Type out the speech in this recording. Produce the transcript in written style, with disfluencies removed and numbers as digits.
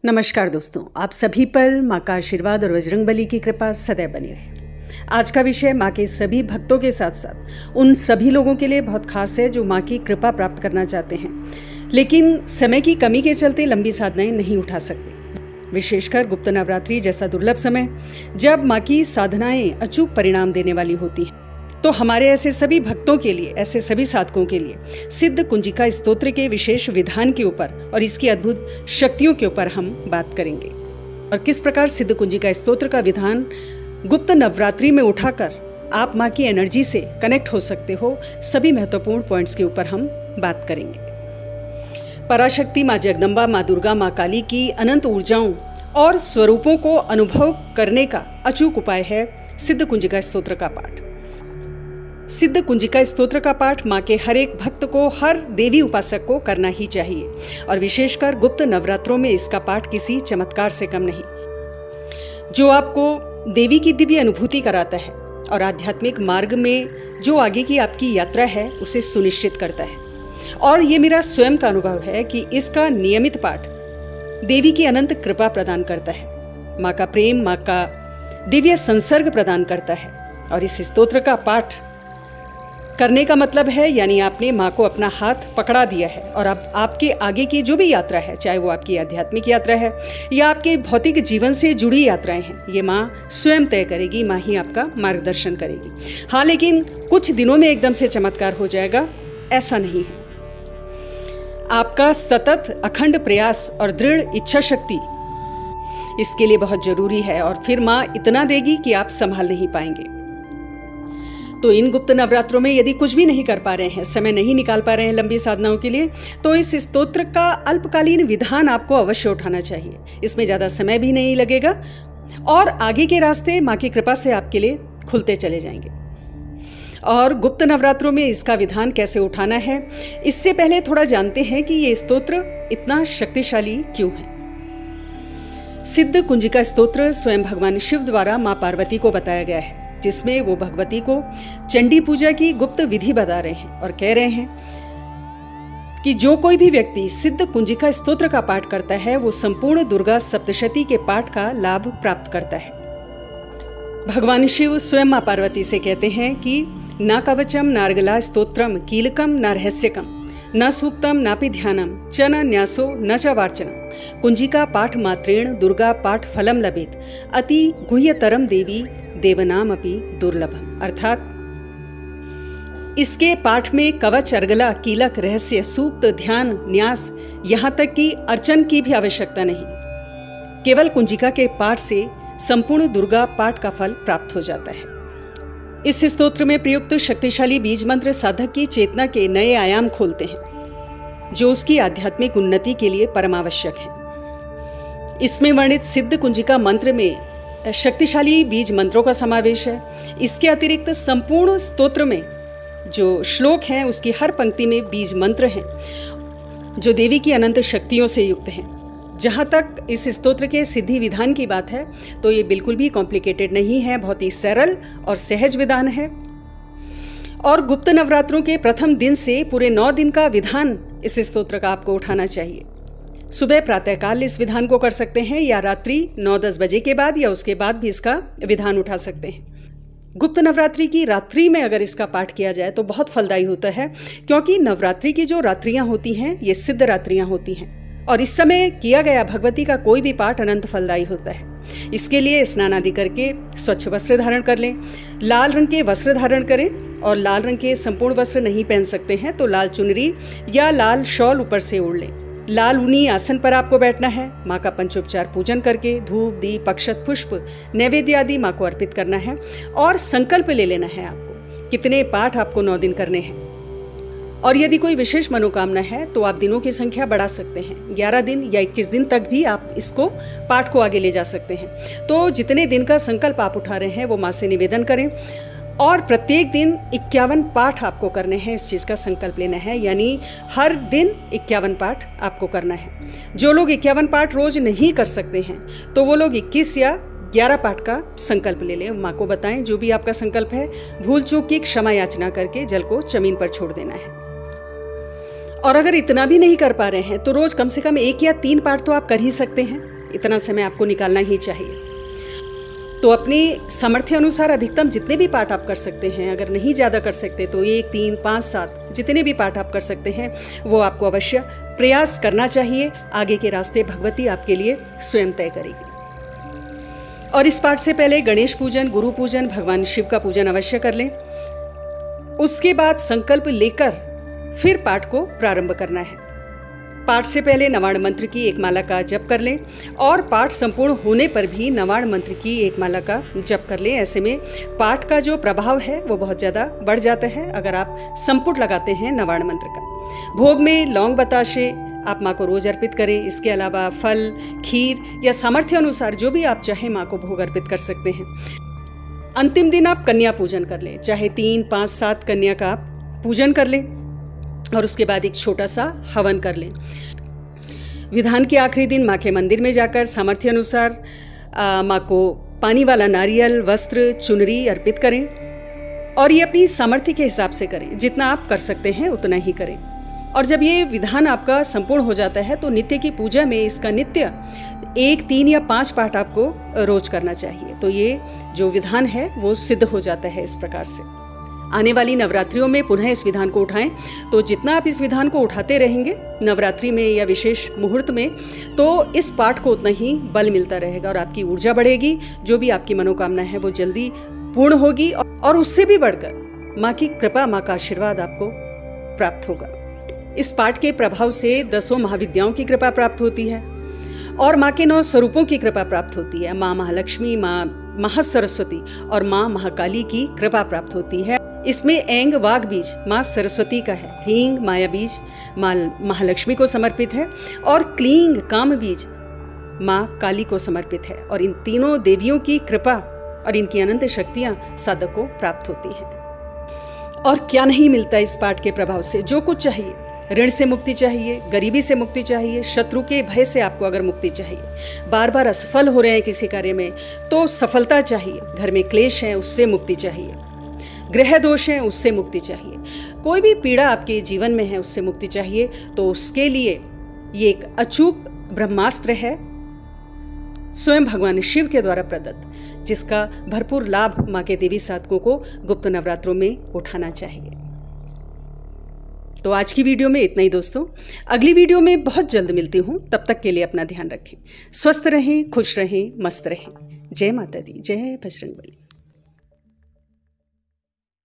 नमस्कार दोस्तों, आप सभी पर माँ का आशीर्वाद और बजरंगबली की कृपा सदैव बनी रहे। आज का विषय माँ के सभी भक्तों के साथ साथ उन सभी लोगों के लिए बहुत खास है जो माँ की कृपा प्राप्त करना चाहते हैं, लेकिन समय की कमी के चलते लंबी साधनाएं नहीं उठा सकते। विशेषकर गुप्त नवरात्रि जैसा दुर्लभ समय जब माँ की साधनाएं अचूक परिणाम देने वाली होती हैं, तो हमारे ऐसे सभी भक्तों के लिए, ऐसे सभी साधकों के लिए सिद्ध कुंजिका स्तोत्र के विशेष विधान के ऊपर और इसकी अद्भुत शक्तियों के ऊपर हम बात करेंगे और किस प्रकार सिद्ध कुंजिका स्तोत्र का विधान गुप्त नवरात्रि में उठाकर आप माँ की एनर्जी से कनेक्ट हो सकते हो, सभी महत्वपूर्ण पॉइंट्स के ऊपर हम बात करेंगे। पराशक्ति माँ जगदम्बा, माँ दुर्गा, माँ काली की अनंत ऊर्जाओं और स्वरूपों को अनुभव करने का अचूक उपाय है सिद्ध कुंजिका स्तोत्र का पाठ। सिद्ध कुंजिका स्तोत्र का पाठ माँ के हर एक भक्त को, हर देवी उपासक को करना ही चाहिए और विशेषकर गुप्त नवरात्रों में इसका पाठ किसी चमत्कार से कम नहीं, जो आपको देवी की दिव्य अनुभूति कराता है और आध्यात्मिक मार्ग में जो आगे की आपकी यात्रा है उसे सुनिश्चित करता है। और ये मेरा स्वयं का अनुभव है कि इसका नियमित पाठ देवी की अनंत कृपा प्रदान करता है, माँ का प्रेम, माँ का दिव्य संसर्ग प्रदान करता है। और इस स्तोत्र का पाठ करने का मतलब है यानी आपने माँ को अपना हाथ पकड़ा दिया है और अब आपके आगे की जो भी यात्रा है, चाहे वो आपकी आध्यात्मिक यात्रा है या आपके भौतिक जीवन से जुड़ी यात्राएं हैं, ये माँ स्वयं तय करेगी, माँ ही आपका मार्गदर्शन करेगी। हाँ, लेकिन कुछ दिनों में एकदम से चमत्कार हो जाएगा ऐसा नहीं है। आपका सतत अखंड प्रयास और दृढ़ इच्छा शक्ति इसके लिए बहुत जरूरी है और फिर माँ इतना देगी कि आप संभाल नहीं पाएंगे। तो इन गुप्त नवरात्रों में यदि कुछ भी नहीं कर पा रहे हैं, समय नहीं निकाल पा रहे हैं लंबी साधनाओं के लिए, तो इस स्तोत्र का अल्पकालीन विधान आपको अवश्य उठाना चाहिए। इसमें ज़्यादा समय भी नहीं लगेगा और आगे के रास्ते माँ की कृपा से आपके लिए खुलते चले जाएंगे। और गुप्त नवरात्रों में इसका विधान कैसे उठाना है, इससे पहले थोड़ा जानते हैं कि ये स्तोत्र इतना शक्तिशाली क्यों है। सिद्ध कुंजिका स्तोत्र स्वयं भगवान शिव द्वारा माँ पार्वती को बताया गया है, जिसमें वो भगवती को चंडी पूजा की गुप्त विधि बता रहे हैं और कह रहे हैं कि जो कोई भी व्यक्ति सिद्ध कुंजिका स्तोत्र का पाठ करता है वो संपूर्ण दुर्गा सप्तशती के पाठ का लाभ प्राप्त करता है। भगवान शिव स्वयं माँ पार्वती से कहते हैं कि न कवचम नार्गला स्तोत्रम कीलकम न रहस्यकम न सूक्तम नापि ध्यानम च न न्यासो न च वार्चनम कुंजिका पाठ मात्रेण दुर्गा पाठ फलम लभेत अति गुह्यतरम देवी देवनाम अपि दुर्लभम। अर्थात इसके पाठ में कवच, अर्गला, कीलक, रहस्य, सूक्त, ध्यान, न्यास, यहाँ तक कि अर्चन की भी आवश्यकता नहीं। केवल कुंजिका के पाठ से संपूर्ण दुर्गा पाठ का फल प्राप्त हो जाता है। इस स्तोत्र में प्रयुक्त शक्तिशाली बीज मंत्र साधक की चेतना के नए आयाम खोलते हैं, जो उसकी आध्यात्मिक उन्नति के लिए परमावश्यक है। इसमें वर्णित सिद्ध कुंजिका मंत्र में शक्तिशाली बीज मंत्रों का समावेश है। इसके अतिरिक्त संपूर्ण स्तोत्र में जो श्लोक हैं उसकी हर पंक्ति में बीज मंत्र हैं, जो देवी की अनंत शक्तियों से युक्त हैं। जहाँ तक इस स्तोत्र के सिद्धि विधान की बात है तो ये बिल्कुल भी कॉम्प्लिकेटेड नहीं है, बहुत ही सरल और सहज विधान है। और गुप्त नवरात्रों के प्रथम दिन से पूरे 9 दिन का विधान इस स्तोत्र का आपको उठाना चाहिए। सुबह प्रातःकाल इस विधान को कर सकते हैं या रात्रि 9-10 बजे के बाद या उसके बाद भी इसका विधान उठा सकते हैं। गुप्त नवरात्रि की रात्रि में अगर इसका पाठ किया जाए तो बहुत फलदायी होता है, क्योंकि नवरात्रि की जो रात्रियां होती हैं ये सिद्ध रात्रियां होती हैं और इस समय किया गया भगवती का कोई भी पाठ अनंत फलदायी होता है। इसके लिए स्नान आदि करके स्वच्छ वस्त्र धारण कर लें, लाल रंग के वस्त्र धारण करें और लाल रंग के संपूर्ण वस्त्र नहीं पहन सकते हैं तो लाल चुनरी या लाल शॉल ऊपर से ओढ़ लें। लाल ऊनी आसन पर आपको बैठना है। माँ का पंचोपचार पूजन करके धूप, दीप, अक्षत, पुष्प, नैवेद्य आदि माँ को अर्पित करना है और संकल्प ले लेना है आपको कितने पाठ आपको 9 दिन करने हैं। और यदि कोई विशेष मनोकामना है तो आप दिनों की संख्या बढ़ा सकते हैं, 11 दिन या 21 दिन तक भी आप इसको पाठ को आगे ले जा सकते हैं। तो जितने दिन का संकल्प आप उठा रहे हैं वो माँ से निवेदन करें और प्रत्येक दिन 51 पाठ आपको करने हैं, इस चीज़ का संकल्प लेना है, यानी हर दिन 51 पाठ आपको करना है। जो लोग 51 पाठ रोज नहीं कर सकते हैं तो वो लोग 21 या 11 पाठ का संकल्प ले लें। माँ को बताएं जो भी आपका संकल्प है, भूल चूक की क्षमा याचना करके जल को जमीन पर छोड़ देना है। और अगर इतना भी नहीं कर पा रहे हैं तो रोज कम से कम 1 या 3 पाठ तो आप कर ही सकते हैं। इतना समय आपको निकालना ही चाहिए। तो अपनी सामर्थ्य अनुसार अधिकतम जितने भी पाठ आप कर सकते हैं, अगर नहीं ज़्यादा कर सकते तो 1, 3, 5, 7 जितने भी पाठ आप कर सकते हैं वो आपको अवश्य प्रयास करना चाहिए। आगे के रास्ते भगवती आपके लिए स्वयं तय करेगी। और इस पाठ से पहले गणेश पूजन, गुरु पूजन, भगवान शिव का पूजन अवश्य कर लें। उसके बाद संकल्प लेकर फिर पाठ को प्रारंभ करना है। पाठ से पहले नवाण मंत्र की एक माला का जप कर लें और पाठ संपूर्ण होने पर भी नवाण मंत्र की एक माला का जप कर लें। ऐसे में पाठ का जो प्रभाव है वो बहुत ज़्यादा बढ़ जाता है अगर आप संपुट लगाते हैं नवाण मंत्र का। भोग में लौंग बताशे आप माँ को रोज अर्पित करें। इसके अलावा फल, खीर या सामर्थ्य अनुसार जो भी आप चाहें माँ को भोग अर्पित कर सकते हैं। अंतिम दिन आप कन्या पूजन कर लें, चाहे 3, 5, 7 कन्या का आप पूजन कर लें और उसके बाद एक छोटा सा हवन कर लें। विधान के आखिरी दिन माँ के मंदिर में जाकर सामर्थ्य अनुसार माँ को पानी वाला नारियल, वस्त्र, चुनरी अर्पित करें और ये अपनी सामर्थ्य के हिसाब से करें। जितना आप कर सकते हैं उतना ही करें। और जब ये विधान आपका संपूर्ण हो जाता है तो नित्य की पूजा में इसका नित्य 1, 3 या 5 पाठ आपको रोज करना चाहिए। तो ये जो विधान है वो सिद्ध हो जाता है इस प्रकार से। आने वाली नवरात्रियों में पुनः इस विधान को उठाएं। तो जितना आप इस विधान को उठाते रहेंगे नवरात्रि में या विशेष मुहूर्त में, तो इस पाठ को उतना ही बल मिलता रहेगा और आपकी ऊर्जा बढ़ेगी। जो भी आपकी मनोकामना है वो जल्दी पूर्ण होगी और उससे भी बढ़कर माँ की कृपा, माँ का आशीर्वाद आपको प्राप्त होगा। इस पाठ के प्रभाव से 10 महाविद्याओं की कृपा प्राप्त होती है और माँ के 9 स्वरूपों की कृपा प्राप्त होती है। माँ महालक्ष्मी, माँ महासरस्वती और माँ महाकाली की कृपा प्राप्त होती है। इसमें ऐंग वाग बीज माँ सरस्वती का है, ह्रींग माया बीज माँ महालक्ष्मी को समर्पित है और क्लींग काम बीज माँ काली को समर्पित है। और इन तीनों देवियों की कृपा और इनकी अनंत शक्तियाँ साधक को प्राप्त होती हैं। और क्या नहीं मिलता इस पाठ के प्रभाव से? जो कुछ चाहिए। ऋण से मुक्ति चाहिए, गरीबी से मुक्ति चाहिए, शत्रु के भय से आपको अगर मुक्ति चाहिए, बार बार असफल हो रहे हैं किसी कार्य में तो सफलता चाहिए, घर में क्लेश है उससे मुक्ति चाहिए, ग्रह दोष हैं उससे मुक्ति चाहिए, कोई भी पीड़ा आपके जीवन में है उससे मुक्ति चाहिए, तो उसके लिए ये एक अचूक ब्रह्मास्त्र है स्वयं भगवान शिव के द्वारा प्रदत्त, जिसका भरपूर लाभ माँ के देवी साधकों को गुप्त नवरात्रों में उठाना चाहिए। तो आज की वीडियो में इतना ही दोस्तों। अगली वीडियो में बहुत जल्द मिलती हूँ। तब तक के लिए अपना ध्यान रखें, स्वस्थ रहें, खुश रहें, मस्त रहें। जय माता दी, जय बजरंगबली।